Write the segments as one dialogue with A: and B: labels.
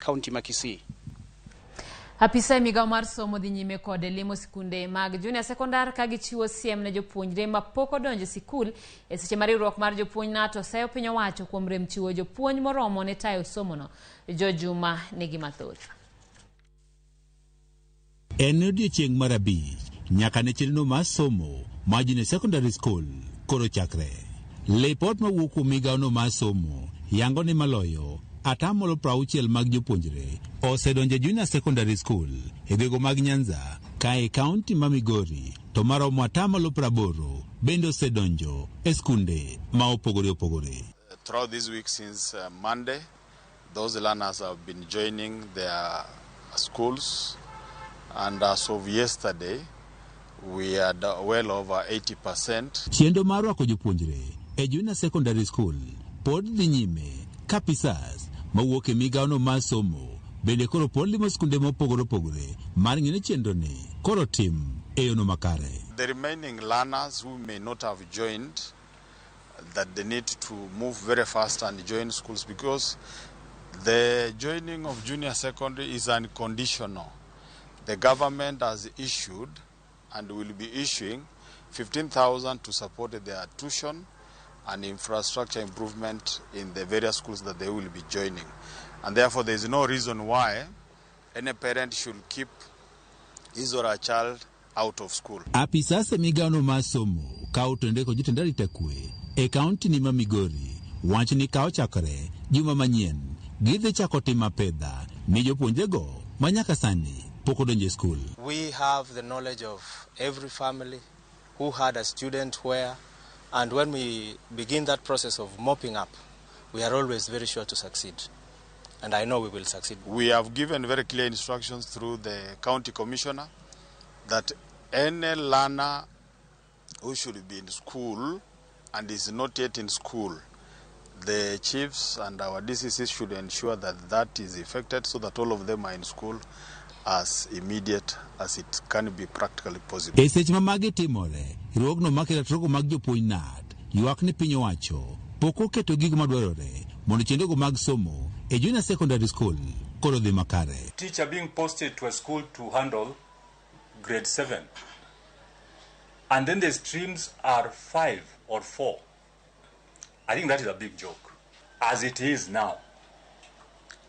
A: kaunti ma Kisii.
B: Apisa migao mar somo dhi nyime kod limo sikunde mag junior sekondar ka gichiwo siem ne jopuonjre ma pok odonjo sikul e seche mar riwruok mar jopuonj NATO sayo piny owacho kuom rem chiwo jopuonj moromo ne tayo somono. Jojuma nigi mathoth.
C: En odiechieng' mar abich nyaka ne chenro mar somo ma junior secondary school koro chakre. Lipot mawuok kuom migaono mar somo yango ni maloyo atamalo 60 mag jopuonjre osedonjo junior secondary school e gwego mag Nyanza kae kaunti ma Migori, to maromo atamalo 80 bende osedonjo e skunde ma opogore opogore.
D: Throughout this week since Monday, those learners have been joining their schools, and as of yesterday we had well over 80%.
C: Chiendo mar rwako jopuonjre e junior secondary school pod dhi nyime ka pisas mawuok e migaono mar somo bende koro pod limo skunde mopogore opogore mar ng'ine chenro ni koro tim e yono makare.
D: The remaining learners who may not have joined, that they need to move very fast and join schools, because the joining of junior secondary is unconditional. The government has issued and will be issuing 15,000 to support their tuition and infrastructure improvement in the various schools that they will be joining. And therefore there is no reason why any parent should keep his or her child out of school.
C: Apisa se migaono mar somo ka otendeko jitenda rita kwe e kaunti ni ma Migori wach ni ka ochakore juma manyien gidhi chako timo pedha ni jopuonjego manyaka sani pok odonjo school.
E: We have the knowledge of every family who had a student where, and when we begin that process of mopping up, we are always very sure to succeed. And I know we will succeed.
D: We have given very clear instructions through the county commissioner that any learner who should be in school and is not yet in school, the chiefs and our DCCs should ensure that that is effected so that all of them are in school as immediate as it can be practically possible.
C: E seche ma magi timore, riwruogno makelo trogo mag jopuonj NAT ywak ni piny owacho pok oketo gigo madwarore mondo chenrogo mag somo e junior secondary school koro dhi makare.
F: Teacher being posted to a school to handle grade 7, and then the streams are 5 or 4. I think that is a big joke. As it is now,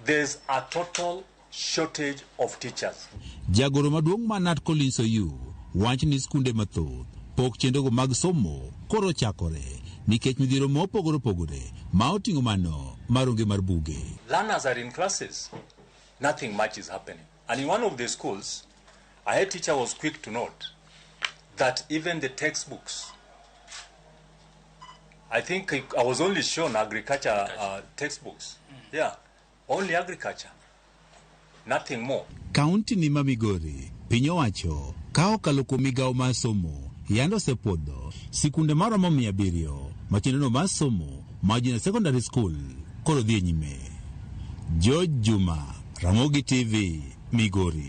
F: there's a total shortage of teachers.
C: Jagoro maduong' ma NAT Kolinso yu wach ni skunde mathoth pok chenrogo mag somo koro chakore nikech midhiero mopogore opogore ma oting'o mano maronge mar buge.
F: Learners are in classes. Nothing much is happening. And in one of the schools, a head teacher was quick to note that even the textbooks, I think I was only shown agriculture textbooks. Yeah, only agriculture. Nothing more.
C: Kaunti ni ma Migori, piny owacho ka okalo kuom migao mar somo yando osepodho sikunde maromo 700 ma chenrono mar somo ma junior secondary school koro dhi nyime. Jojuma, Ramogi TV, Migori.